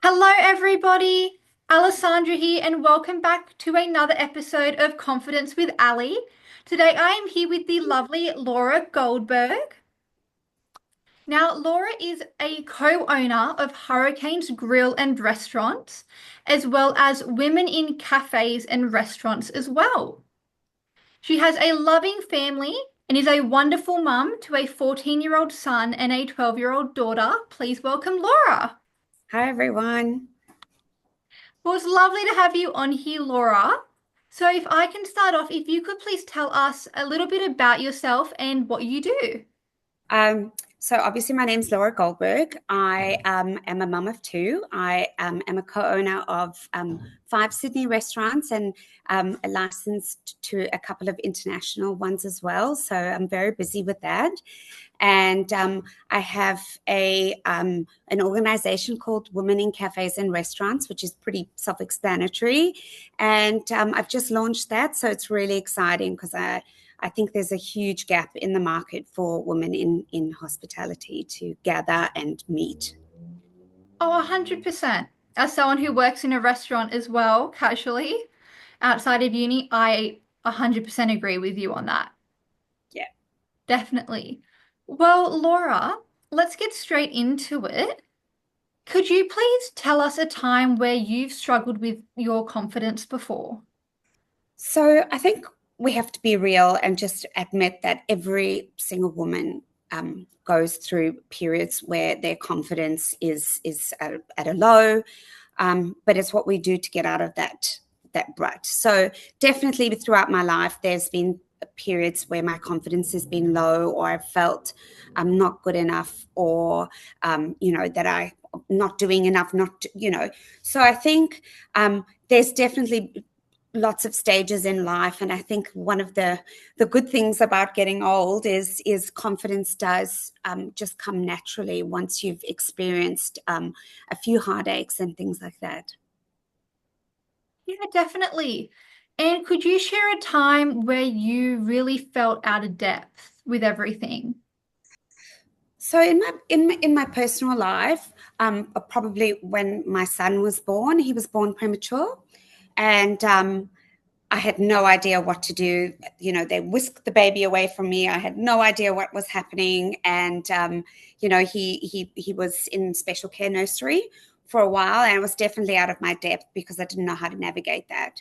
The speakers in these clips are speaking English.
Hello, everybody. Alessandra here, and welcome back to another episode of Confidence with Ali. Today, I am here with the lovely Laura Goldberg. Now, Laura is a co-owner of Hurricanes Grill and Restaurants, as well as Women in Cafes and Restaurants as well. She has a loving family and is a wonderful mum to a 14-year-old son and a 12-year-old daughter. Please welcome Laura. Hi, everyone. Well, it's lovely to have you on here, Laura. So if I can start off, if you could please tell us a little bit about yourself and what you do. So obviously my name's Laura Goldberg. I am a mum of two. I am a co-owner of 5 Sydney restaurants and licensed to a couple of international ones as well. So I'm very busy with that. And I have an organization called Women in Cafes and Restaurants, which is pretty self-explanatory. And I've just launched that. So it's really exciting because I think there's a huge gap in the market for women in hospitality to gather and meet. Oh, 100%. As someone who works in a restaurant as well, casually, outside of uni, I 100% agree with you on that. Yeah. Definitely. Well, Laura, let's get straight into it. Could you please tell us a time where you've struggled with your confidence before? So I think we have to be real and just admit that every single woman goes through periods where their confidence is at a low, but it's what we do to get out of that rut. So definitely throughout my life, there's been periods where my confidence has been low, or I felt I'm not good enough, or that I'm not doing enough. So I think there's definitely lots of stages in life, and I think one of the good things about getting old is confidence does just come naturally once you've experienced a few heartaches and things like that. Yeah, definitely. And could you share a time where you really felt out of depth with everything? So in my personal life, probably when my son was born, he was born premature, and I had no idea what to do. They whisked the baby away from me. I had no idea what was happening. And, he was in special care nursery for a while, and I was definitely out of my depth because I didn't know how to navigate that.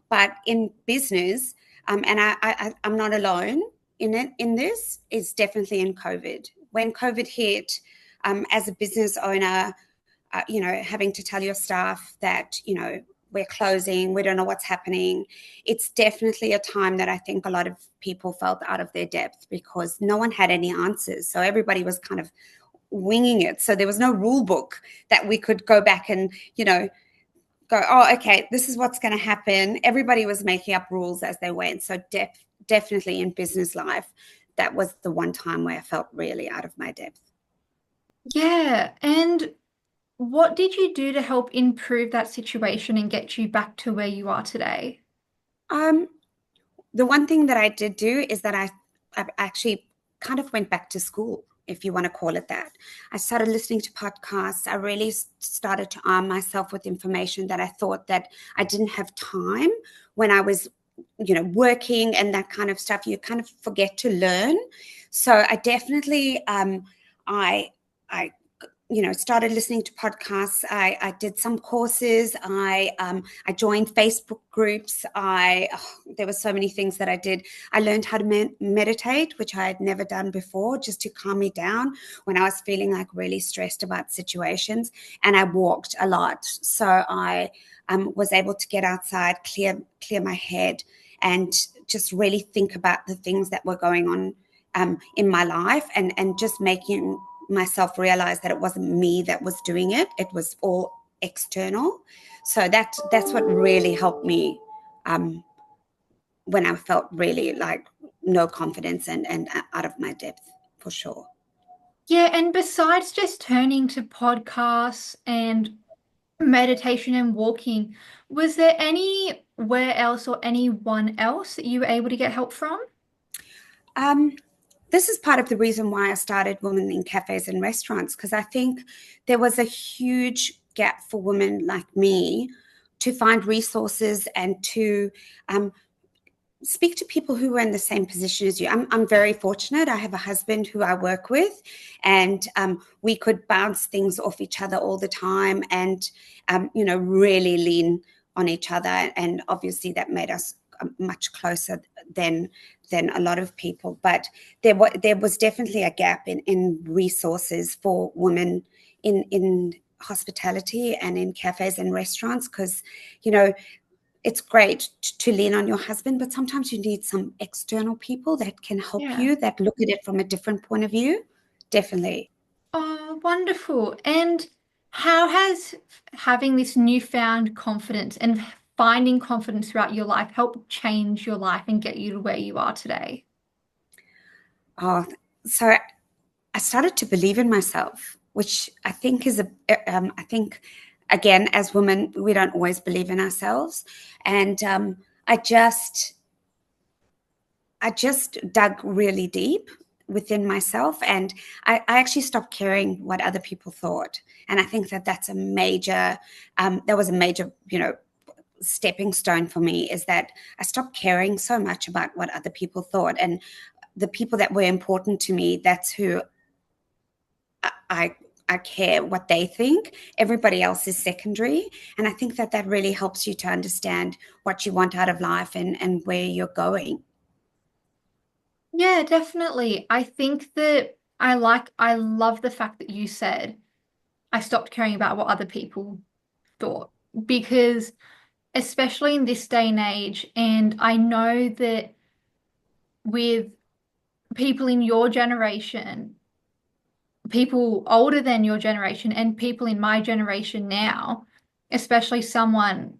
But in business, and I'm not alone in this, is definitely in COVID. When COVID hit, as a business owner, having to tell your staff that, we're closing, we don't know what's happening. It's definitely a time that I think a lot of people felt out of their depth because no one had any answers. So everybody was kind of winging it. So there was no rule book that we could go back and, go, oh, okay, this is what's going to happen. Everybody was making up rules as they went. So definitely in business life, that was the one time where I felt really out of my depth. Yeah, and what did you do to help improve that situation and get you back to where you are today? Um, the one thing that I did do is that I actually kind of went back to school, if you want to call it that. I started listening to podcasts. I really started to arm myself with information that I thought that I didn't have time when I was, working and that kind of stuff. You kind of forget to learn. So I definitely, I started listening to podcasts. I did some courses. I joined Facebook groups. There were so many things that I did. I learned how to meditate, which I had never done before, just to calm me down when I was feeling like really stressed about situations. And I walked a lot, so I was able to get outside, clear my head, and just really think about the things that were going on in my life, and just making myself realize that it wasn't me that was doing it. It was all external. So that's what really helped me when I felt really like no confidence and out of my depth, for sure. Yeah, and besides just turning to podcasts and meditation and walking, was there anywhere else or anyone else that you were able to get help from? Um, this is part of the reason why I started Women in Cafes and Restaurants, because I think there was a huge gap for women like me to find resources and to speak to people who are in the same position as you. I'm very fortunate. I have a husband who I work with, and we could bounce things off each other all the time, and really lean on each other. And obviously, that made us much closer than a lot of people. But there was definitely a gap in resources for women in hospitality and in cafes and restaurants, because it's great to lean on your husband, but sometimes you need some external people that can help Yeah. you, that look at it from a different point of view. Definitely. Oh, wonderful. And how has having this newfound confidence and finding confidence throughout your life helped change your life and get you to where you are today? Oh, so I started to believe in myself, which I think I think, again, as women, we don't always believe in ourselves. And I just, I just dug really deep within myself, and I actually stopped caring what other people thought. And I think that's a major, that was a major, stepping stone for me, is that I stopped caring so much about what other people thought. And the people that were important to me, that's who I I care what they think. Everybody else is secondary. And I think that really helps you to understand what you want out of life and where you're going. Yeah, definitely. I think that I love the fact that you said I stopped caring about what other people thought because especially in this day and age, and I know that with people in your generation, people older than your generation, and people in my generation now, especially someone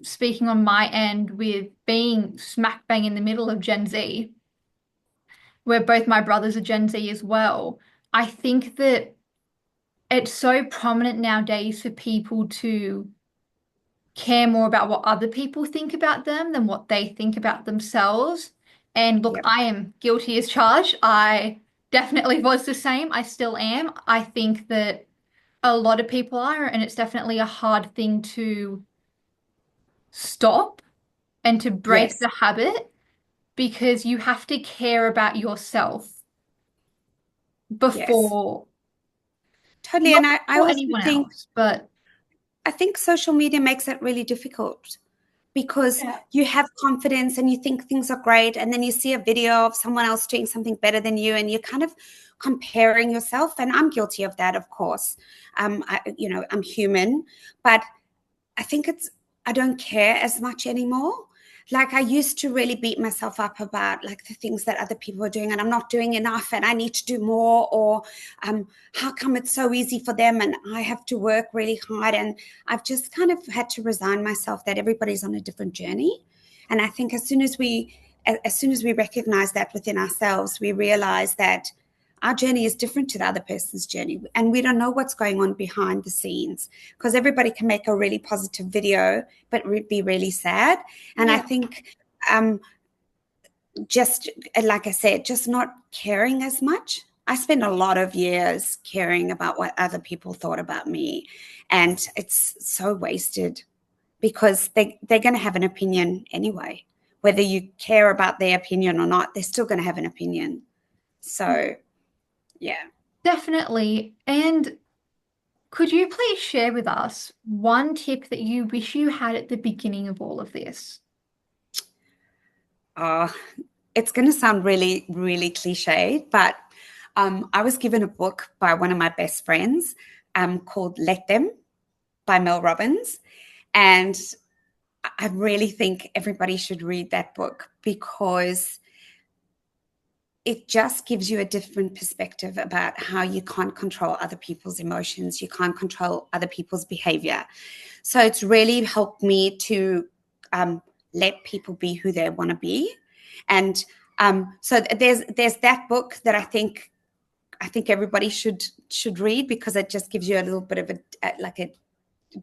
speaking on my end with being smack bang in the middle of Gen Z, where both my brothers are Gen Z as well. I think that it's so prominent nowadays for people to care more about what other people think about them than what they think about themselves. And look, Yep. I am guilty as charged. I definitely was the same. I still am. I think that a lot of people are, and it's definitely a hard thing to stop and to break Yes. the habit because you have to care about yourself Yes. before, Totally. not And I for also anyone think else, but I think social media makes it really difficult, because yeah. you have confidence and you think things are great, and then you see a video of someone else doing something better than you, and you're kind of comparing yourself. And I'm guilty of that, of course. I'm human, but I think I don't care as much anymore. Like, I used to really beat myself up about like the things that other people are doing, and I'm not doing enough, and I need to do more, or how come it's so easy for them and I have to work really hard. And I've just kind of had to resign myself that everybody's on a different journey. And I think as soon as we recognize that within ourselves, we realize that our journey is different to the other person's journey, and we don't know what's going on behind the scenes, because everybody can make a really positive video but be really sad. And I Yeah. think just like I said, just not caring as much. I spent a lot of years caring about what other people thought about me, and it's so wasted, because they're going to have an opinion anyway. Whether you care about their opinion or not, they're still going to have an opinion. So yeah. Definitely. And could you please share with us one tip that you wish you had at the beginning of all of this? uh, it's going to sound really, really cliched, but I was given a book by one of my best friends called Let Them by Mel Robbins. And I really think everybody should read that book, because it just gives you a different perspective about how you can't control other people's emotions. You can't control other people's behavior. So it's really helped me to let people be who they want to be. And so there's that book that I think everybody should read, because it just gives you a little bit of a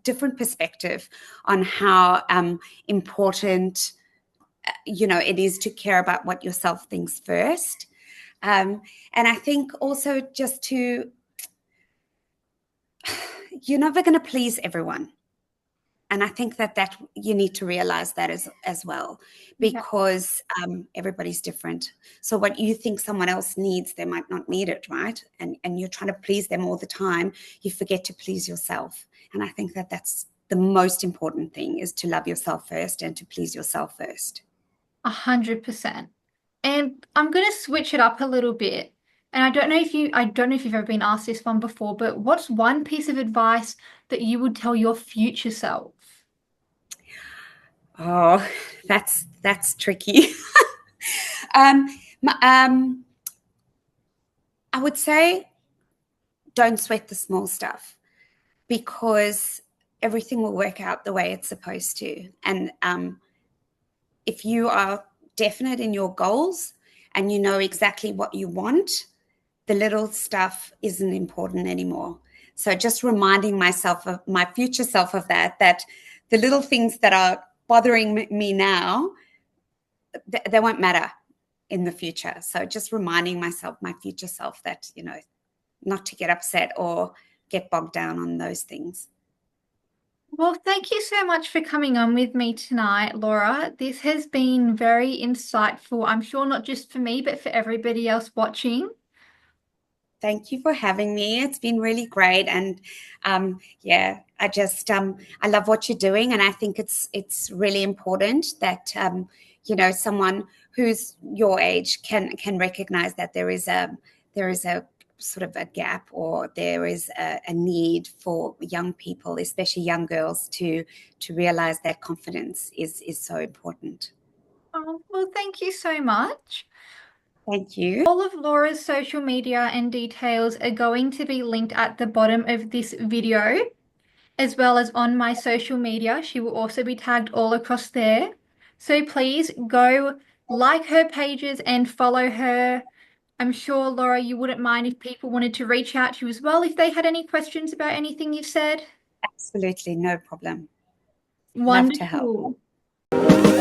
different perspective on how important it is to care about what yourself thinks first. And I think also just to, you're never going to please everyone. And I think that you need to realize that as well, Yeah. because everybody's different. So what you think someone else needs, they might not need it, right? And you're trying to please them all the time. You forget to please yourself. And I think that's the most important thing, is to love yourself first and to please yourself first. 100%. And I'm going to switch it up a little bit. And I don't know if you've ever been asked this one before, but what's one piece of advice that you would tell your future self? Oh, that's tricky. um, I would say, don't sweat the small stuff, because everything will work out the way it's supposed to. And if you are definite in your goals and you know exactly what you want, the little stuff isn't important anymore. So just reminding myself, of my future self, of that the little things that are bothering me now, they won't matter in the future. So just reminding myself, my future self, that, not to get upset or get bogged down on those things. Well, thank you so much for coming on with me tonight, Laura. This has been very insightful. I'm sure not just for me, but for everybody else watching. Thank you for having me. It's been really great, and yeah, I love what you're doing, and I think it's really important that someone who's your age can recognize that there is a sort of a gap, or there is a need for young people, especially young girls, to realize that confidence is so important. Oh, well, thank you so much. Thank you. All of Laura's social media and details are going to be linked at the bottom of this video, as well as on my social media. She will also be tagged all across there. So please go like her pages and follow her. I'm sure, Laura, you wouldn't mind if people wanted to reach out to you as well if they had any questions about anything you've said. Absolutely, no problem. Love to help. Wonderful.